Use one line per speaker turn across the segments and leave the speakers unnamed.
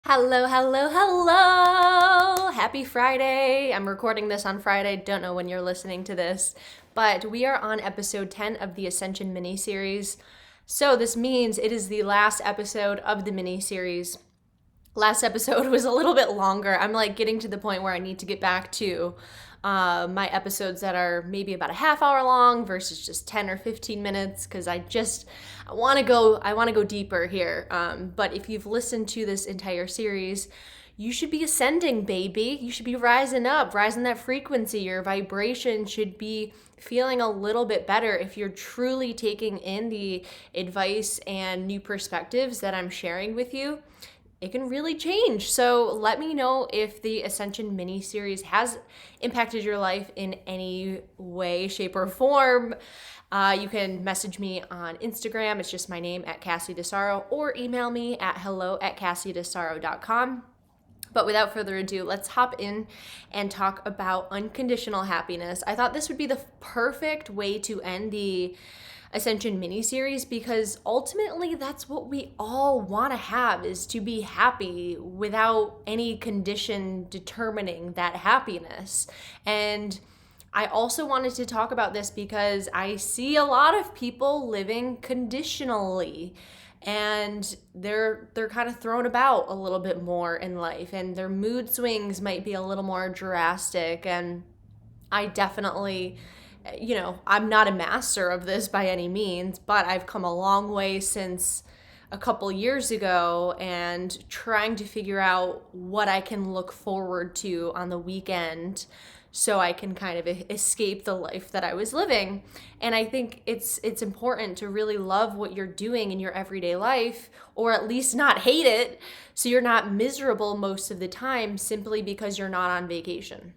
Hello, hello, hello! Happy Friday! I'm recording this on Friday. Don't know when you're listening to this, but we are on episode 10 of the Ascension Mini Series. So this means it is the last episode of the mini series. Last episode was a little bit longer. I'm like getting to the point where I need to get back to my episodes that are maybe about a half hour long versus just 10 or 15 minutes because I want to go deeper here. But if you've listened to this entire series, you should be ascending, baby. You should be rising up, rising that frequency. Your vibration should be feeling a little bit better if you're truly taking in the advice and new perspectives that I'm sharing with you. It can really change. So let me know if the Ascension Mini Series has impacted your life in any way, shape, or form. You can message me on Instagram. It's just my name at Cassie DeSaro, or email me at hello@cassiedesaro.com. But without further ado, let's hop in and talk about unconditional happiness. I thought this would be the perfect way to end the Ascension Mini Series because ultimately that's what we all want to have, is to be happy without any condition determining that happiness. And I also wanted to talk about this because I see a lot of people living conditionally, and they're kind of thrown about a little bit more in life, and their mood swings might be a little more drastic. And I definitely, I'm not a master of this by any means, but I've come a long way since a couple years ago and trying to figure out what I can look forward to on the weekend so I can kind of escape the life that I was living. And I think it's important to really love what you're doing in your everyday life, or at least not hate it, so you're not miserable most of the time simply because you're not on vacation.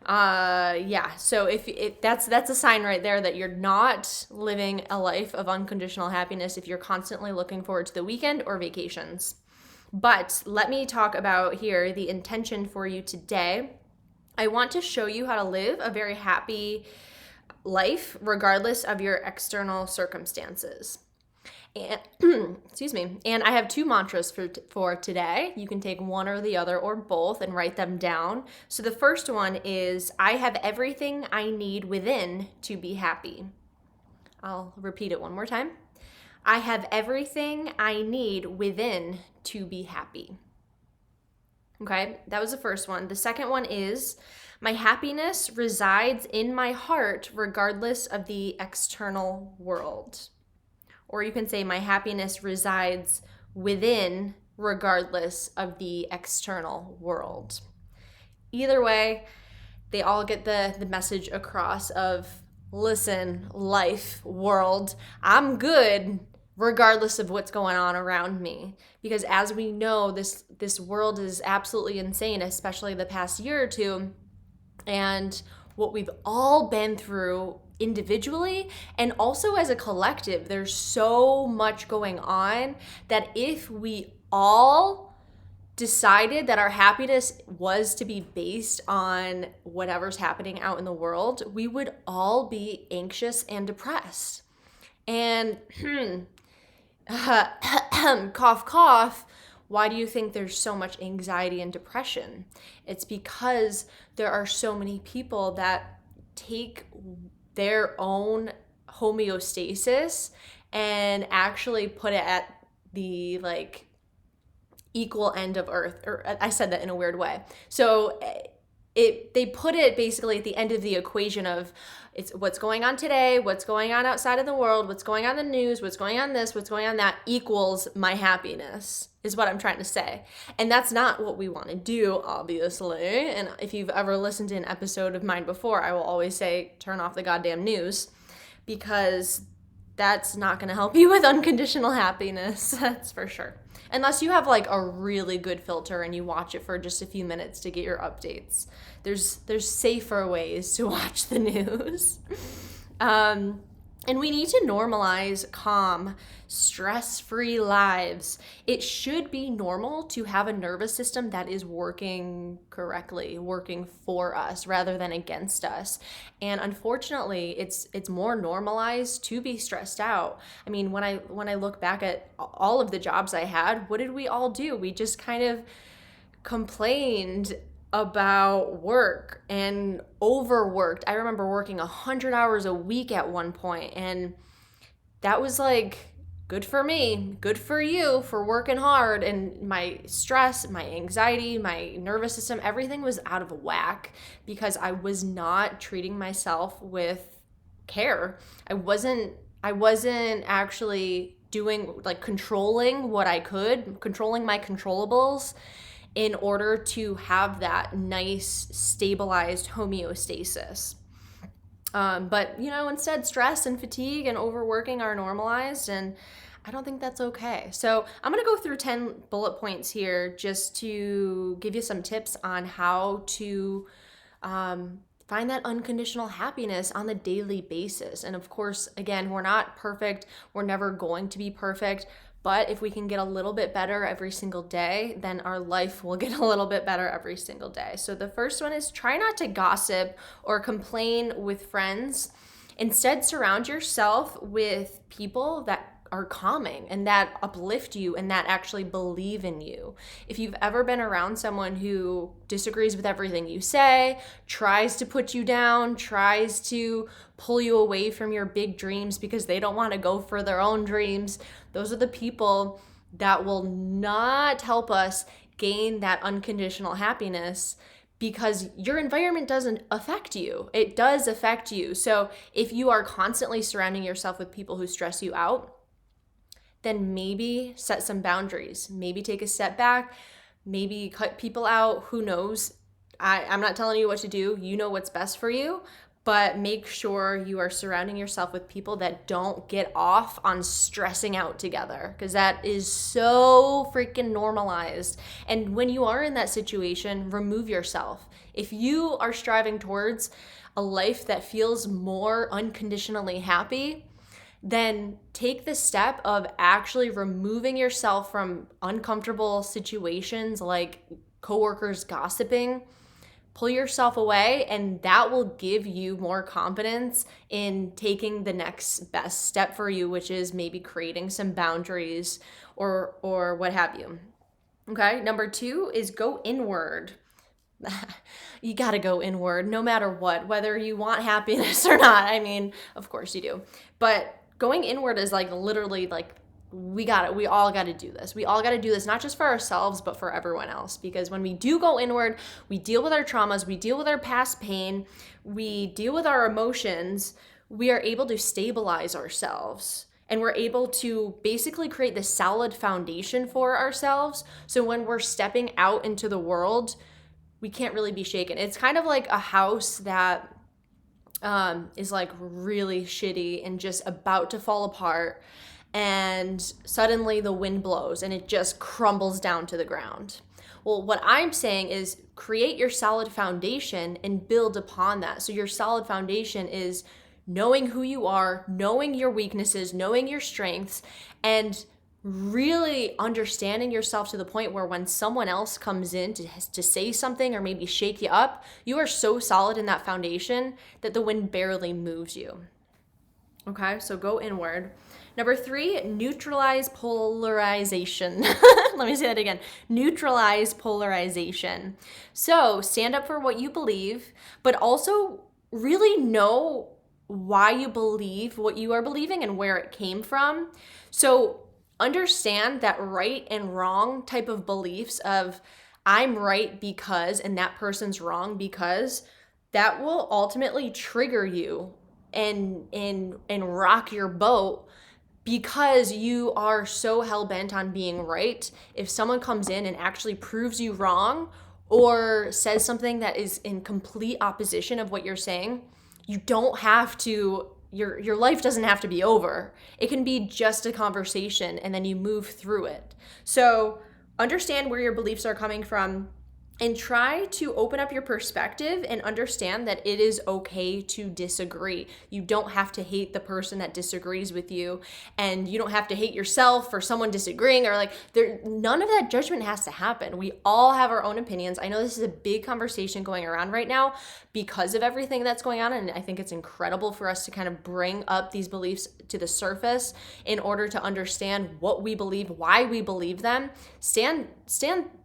So if that's a sign right there that you're not living a life of unconditional happiness if you're constantly looking forward to the weekend or vacations. But let me talk about here the intention for you today. I want to show you how to live a very happy life regardless of your external circumstances. And excuse me. And I have two mantras for today. You can take one or the other or both and write them down. So the first one is, I have everything I need within to be happy. I'll repeat it one more time. I have everything I need within to be happy. Okay, that was the first one. The second one is, my happiness resides in my heart regardless of the external world. Or you can say, my happiness resides within regardless of the external world. Either way, they all get the message across of, listen, life, world, I'm good regardless of what's going on around me. Because as we know, this world is absolutely insane, especially the past year or two. And what we've all been through individually and also as a collective, there's so much going on that if we all decided that our happiness was to be based on whatever's happening out in the world, we would all be anxious and depressed. And cough, cough. Why do you think there's so much anxiety and depression? It's because there are so many people that take their own homeostasis and actually put it at the equal end of earth. Or I said that in a weird way. So they put it basically at the end of the equation of, it's what's going on today, what's going on outside of the world, what's going on in the news, what's going on this, what's going on that equals my happiness, is what I'm trying to say. And that's not what we want to do, obviously. And if you've ever listened to an episode of mine before, I will always say, turn off the goddamn news, because that's not going to help you with unconditional happiness, that's for sure. Unless you have a really good filter and you watch it for just a few minutes to get your updates. There's safer ways to watch the news. And we need to normalize calm, stress-free lives. It should be normal to have a nervous system that is working correctly, working for us rather than against us. And unfortunately, it's more normalized to be stressed out. I mean, when I look back at all of the jobs I had, what did we all do? We just kind of complained about work and overworked. I remember working 100 hours a week at one point, and that was like, good for me, good for you for working hard. And my stress, my anxiety, my nervous system, everything was out of whack because I was not treating myself with care. I wasn't actually doing, like, controlling what I could, controlling my controllables in order to have that nice stabilized homeostasis. But instead, stress and fatigue and overworking are normalized, and I don't think that's okay. So I'm going to go through 10 bullet points here just to give you some tips on how to find that unconditional happiness on the daily basis. And of course, again, we're not perfect. We're never going to be perfect. But if we can get a little bit better every single day, then our life will get a little bit better every single day. So the first one is try not to gossip or complain with friends. Instead, surround yourself with people that are calming and that uplift you and that actually believe in you. If you've ever been around someone who disagrees with everything you say, tries to put you down, tries to pull you away from your big dreams because they don't want to go for their own dreams, those are the people that will not help us gain that unconditional happiness, because your environment doesn't affect you. It does affect you. So if you are constantly surrounding yourself with people who stress you out, then maybe set some boundaries. Maybe take a step back, maybe cut people out. Who knows? I'm not telling you what to do. You know what's best for you, but make sure you are surrounding yourself with people that don't get off on stressing out together, because that is so freaking normalized. And when you are in that situation, remove yourself. If you are striving towards a life that feels more unconditionally happy, then take the step of actually removing yourself from uncomfortable situations like coworkers gossiping. Pull yourself away, and that will give you more confidence in taking the next best step for you, which is maybe creating some boundaries or what have you. Okay, number 2 is go inward. You got to go inward no matter what, whether you want happiness or not. I mean, of course you do. But going inward is like literally like we all got to do this. We all got to do this, not just for ourselves, but for everyone else. Because when we do go inward, we deal with our traumas, we deal with our past pain, we deal with our emotions, we are able to stabilize ourselves. And we're able to basically create this solid foundation for ourselves. So when we're stepping out into the world, we can't really be shaken. It's kind of like a house that is like really shitty and just about to fall apart, and suddenly the wind blows and it just crumbles down to the ground. Well, what I'm saying is create your solid foundation and build upon that. So your solid foundation is knowing who you are, knowing your weaknesses, knowing your strengths, and really understanding yourself to the point where when someone else comes in to say something or maybe shake you up, you are so solid in that foundation that the wind barely moves you. Okay, so go inward. Number 3, neutralize polarization. Let me say that again. Neutralize polarization. So stand up for what you believe, but also really know why you believe what you are believing and where it came from. So understand that right and wrong type of beliefs of I'm right because and that person's wrong because, that will ultimately trigger you and rock your boat, because you are so hell-bent on being right. If someone comes in and actually proves you wrong or says something that is in complete opposition of what you're saying, you don't have to, your life doesn't have to be over. It can be just a conversation and then you move through it. So understand where your beliefs are coming from. And try to open up your perspective and understand that it is okay to disagree. You don't have to hate the person that disagrees with you, and you don't have to hate yourself for someone disagreeing, or like none of that judgment has to happen. We all have our own opinions. I know this is a big conversation going around right now because of everything that's going on, and I think it's incredible for us to kind of bring up these beliefs to the surface in order to understand what we believe, why we believe them. Stand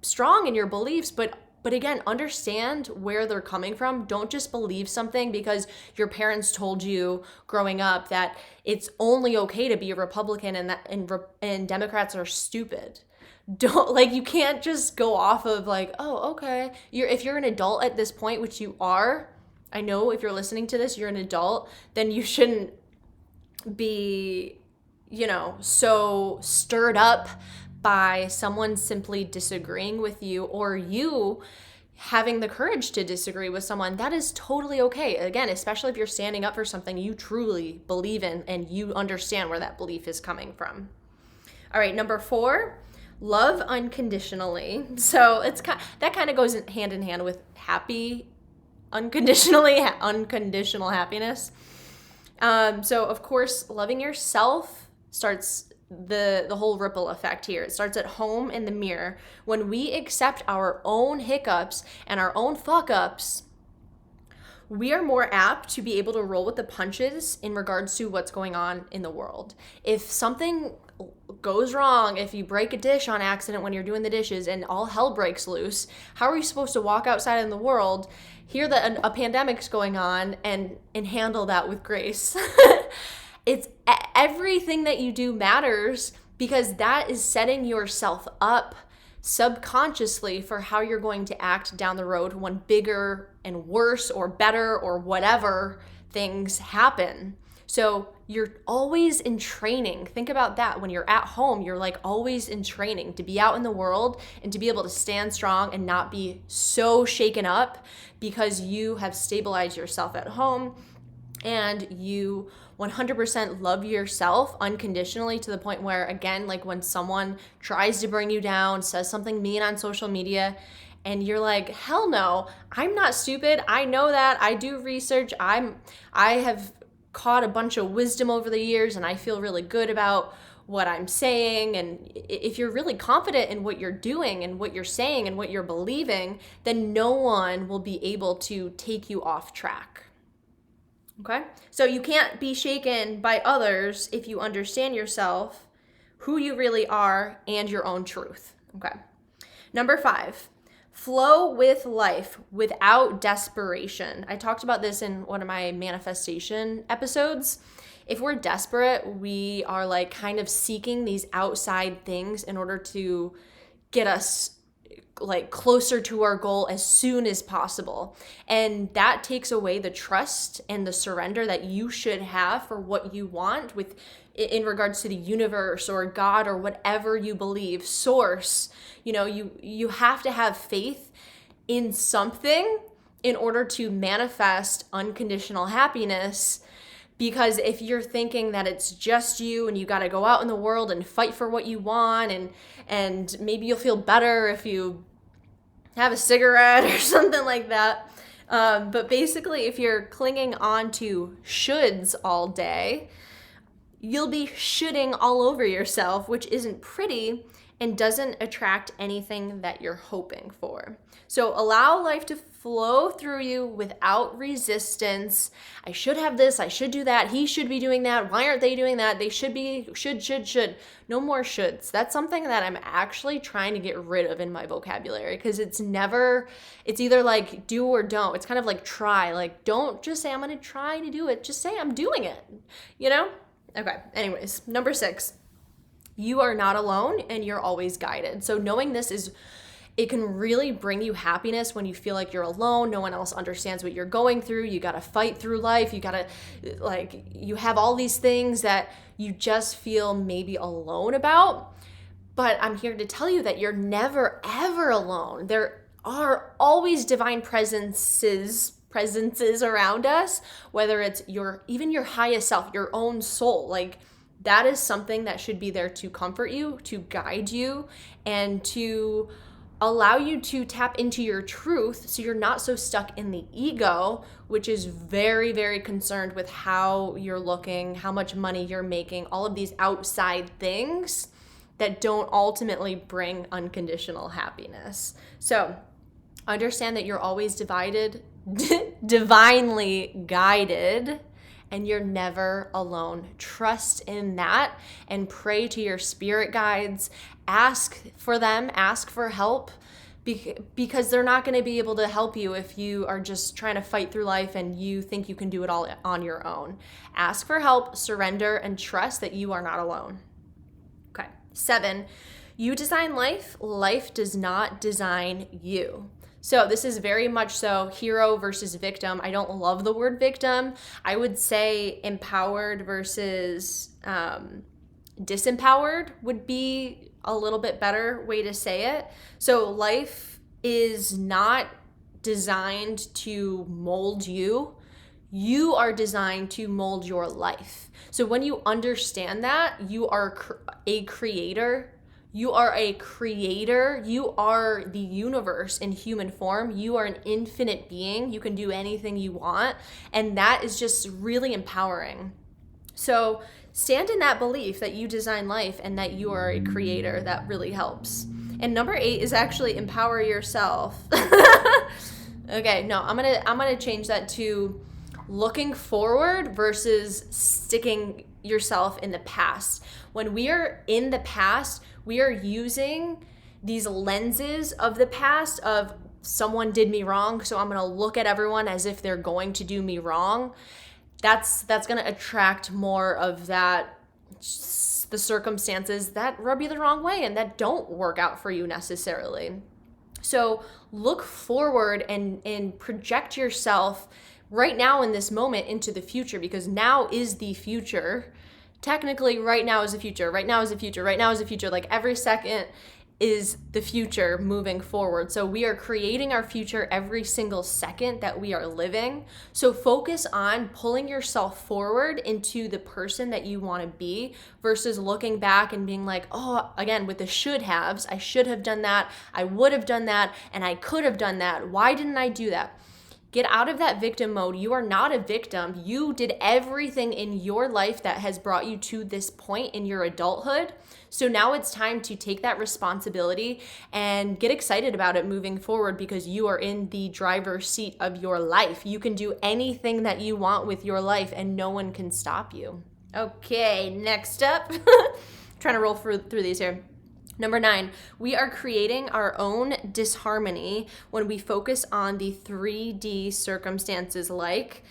strong in your beliefs, but again, understand where they're coming from. Don't just believe something because your parents told you growing up that it's only okay to be a Republican and Democrats are stupid. You can't just go off of like, oh, okay. If you're an adult at this point, which you are, I know if you're listening to this, you're an adult, then you shouldn't be, so stirred up by someone simply disagreeing with you, or you having the courage to disagree with someone. That is totally okay. Again, especially if you're standing up for something you truly believe in and you understand where that belief is coming from. All right, number 4, love unconditionally. So that kind of goes hand in hand with unconditional happiness. So of course, loving yourself starts the whole ripple effect here. It starts at home in the mirror. When we accept our own hiccups and our own fuck ups, we are more apt to be able to roll with the punches in regards to what's going on in the world. If something goes wrong, if you break a dish on accident when you're doing the dishes and all hell breaks loose, how are you supposed to walk outside in the world, hear that a pandemic's going on, and handle that with grace? It's everything that you do matters, because that is setting yourself up subconsciously for how you're going to act down the road when bigger and worse or better or whatever things happen. So you're always in training. Think about that. When you're at home, you're like always in training to be out in the world and to be able to stand strong and not be so shaken up because you have stabilized yourself at home and you 100% love yourself unconditionally, to the point where, again, like when someone tries to bring you down, says something mean on social media, and you're like, hell no, I'm not stupid. I know that. I do research. I have caught a bunch of wisdom over the years, and I feel really good about what I'm saying. And if you're really confident in what you're doing and what you're saying and what you're believing, then no one will be able to take you off track. Okay? So you can't be shaken by others if you understand yourself, who you really are, and your own truth. Okay. Number 5, flow with life without desperation. I talked about this in one of my manifestation episodes. If we're desperate, we are like kind of seeking these outside things in order to get us like closer to our goal as soon as possible. And that takes away the trust and the surrender that you should have for what you want in regards to the universe or God or whatever you believe, source. You have to have faith in something in order to manifest unconditional happiness. Because if you're thinking that it's just you and you got to go out in the world and fight for what you want, and maybe you'll feel better if you have a cigarette or something like that. But basically, if you're clinging on to shoulds all day, you'll be shoulding all over yourself, which isn't pretty and doesn't attract anything that you're hoping for. So allow life to flow through you without resistance. I should have this, I should do that, he should be doing that, why aren't they doing that? They should be, should. No more shoulds. That's something that I'm actually trying to get rid of in my vocabulary, because it's either like do or don't. It's kind of like try. Like, don't just say I'm going to try to do it. Just say I'm doing it, Okay, anyways, number 6. You are not alone and you're always guided. So knowing this it can really bring you happiness when you feel like you're alone. No one else understands what you're going through. You got to fight through life. You have all these things that you just feel maybe alone about. But I'm here to tell you that you're never, ever alone. There are always divine presences around us, whether it's even your highest self, your own soul. Like, that is something that should be there to comfort you, to guide you, and to allow you to tap into your truth so you're not so stuck in the ego, which is very, very concerned with how you're looking, how much money you're making, all of these outside things that don't ultimately bring unconditional happiness. So understand that you're always divinely guided, and you're never alone. Trust in that and pray to your spirit guides. Ask for them, ask for help, because they're not going to be able to help you if you are just trying to fight through life and you think you can do it all on your own. Ask for help, surrender, and trust that you are not alone. Okay. 7, you design life. Life does not design you. So this is very much so hero versus victim. I don't love the word victim. I would say empowered versus disempowered would be a little bit better way to say it. So life is not designed to mold you. You are designed to mold your life. So when you understand that, you are a creator. You are a creator. You are the universe in human form. You are an infinite being. You can do anything you want. And that is just really empowering. So stand in that belief that you design life and that you are a creator. That really helps. And number 8 is actually empower yourself. Okay, no, I'm gonna change that to looking forward versus sticking yourself in the past. When we are in the past, we are using these lenses of the past of someone did me wrong, so I'm going to look at everyone as if they're going to do me wrong. That's going to attract more of that, the circumstances that rub you the wrong way and that don't work out for you necessarily. So look forward and project yourself right now in this moment into the future, because now is the future. Technically, right now is the future. Right now is the future. Right now is the future. Like every second is the future moving forward. So we are creating our future every single second that we are living. So focus on pulling yourself forward into the person that you want to be versus looking back and being like, oh, again, with the should haves, I should have done that. I would have done that. And I could have done that. Why didn't I do that? Get out of that victim mode. You are not a victim. You did everything in your life that has brought you to this point in your adulthood. So now it's time to take that responsibility and get excited about it moving forward, because you are in the driver's seat of your life. You can do anything that you want with your life and no one can stop you. Okay, next up. Trying to roll through these here. Number 9, we are creating our own disharmony when we focus on the 3D circumstances, like,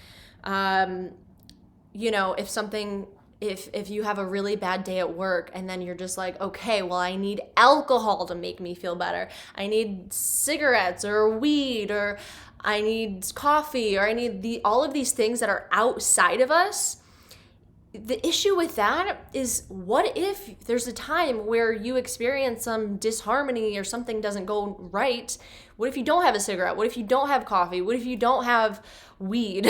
if you have a really bad day at work and then you're just like, okay, well, I need alcohol to make me feel better. I need cigarettes or weed, or I need coffee, or I need all of these things that are outside of us. The issue with that is, what if there's a time where you experience some disharmony or something doesn't go right? What if you don't have a cigarette? What if you don't have coffee? What if you don't have weed?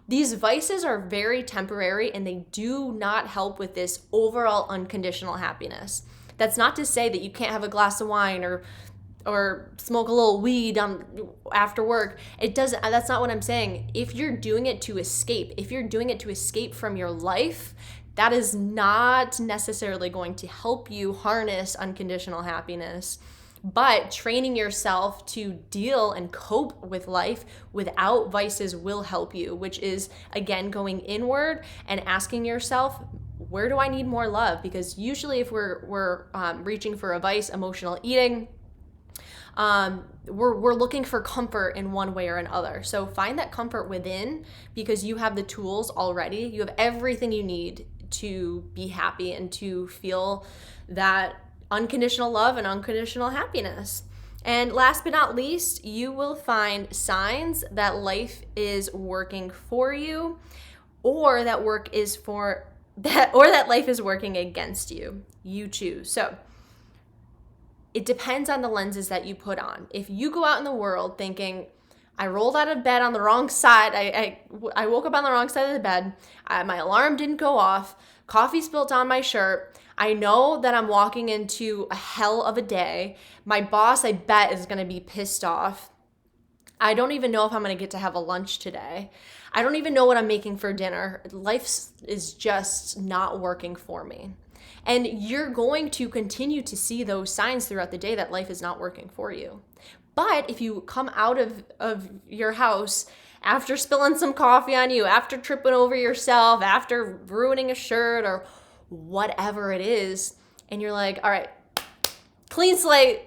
These vices are very temporary and they do not help with this overall unconditional happiness. That's not to say that you can't have a glass of wine or smoke a little weed after work. That's not what I'm saying. If you're doing it to escape from your life, that is not necessarily going to help you harness unconditional happiness. But training yourself to deal and cope with life without vices will help you, which is, again, going inward and asking yourself, where do I need more love? Because usually if we're reaching for a vice, emotional eating, we're looking for comfort in one way or another. So find that comfort within, because you have the tools already. You have everything you need to be happy and to feel that unconditional love and unconditional happiness. And last but not least, you will find signs that life is working for you, or that life is working against you. You choose. So it depends on the lenses that you put on. If you go out in the world thinking, I rolled out of bed on the wrong side, I woke up on the wrong side of the bed, my alarm didn't go off, coffee spilt on my shirt, I know that I'm walking into a hell of a day. My boss, I bet, is going to be pissed off. I don't even know if I'm going to get to have a lunch today. I don't even know what I'm making for dinner. Life is just not working for me. And you're going to continue to see those signs throughout the day that life is not working for you. But if you come out of your house after spilling some coffee on you, after tripping over yourself, after ruining a shirt or whatever it is, and you're like, all right, clean slate,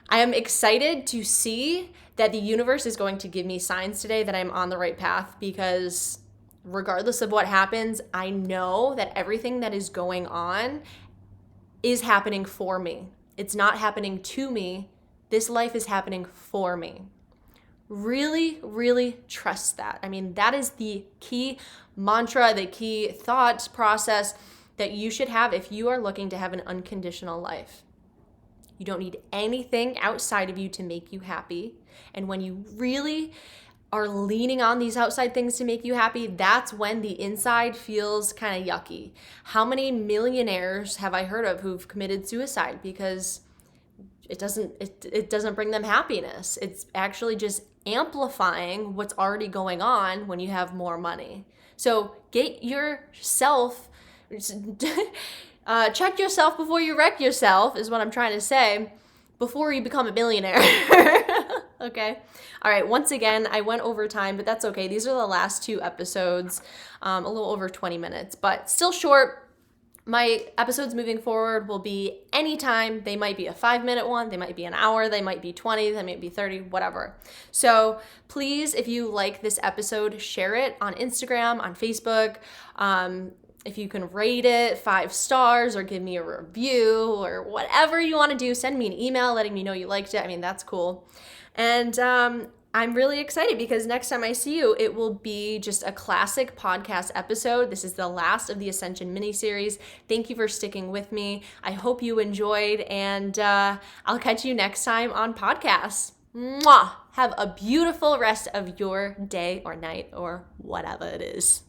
I am excited to see that the universe is going to give me signs today that I'm on the right path, because regardless of what happens, I know that everything that is going on is happening for me. It's not happening to me. This life is happening for me. Really, really trust that. I mean, that is the key mantra, the key thought process that you should have if you are looking to have an unconditional life. You don't need anything outside of you to make you happy. And when you really are leaning on these outside things to make you happy, that's when the inside feels kind of yucky. How many millionaires have I heard of who've committed suicide because it doesn't bring them happiness? It's actually just amplifying what's already going on when you have more money. So get yourself check yourself before you wreck yourself, is what I'm trying to say, before you become a billionaire. Okay? All right, once again, I went over time, but that's okay. These are the last 2 episodes, a little over 20 minutes, but still short. My episodes moving forward will be anytime. They might be a 5-minute one, they might be an hour, they might be 20, they might be 30, whatever. So please, if you like this episode, share it on Instagram, on Facebook. If you can rate it 5 stars or give me a review or whatever you want to do, send me an email letting me know you liked it. I mean, that's cool. And I'm really excited because next time I see you, it will be just a classic podcast episode. This is the last of the Ascension Mini Series. Thank you for sticking with me. I hope you enjoyed, and I'll catch you next time on podcasts. Mwah! Have a beautiful rest of your day or night or whatever it is.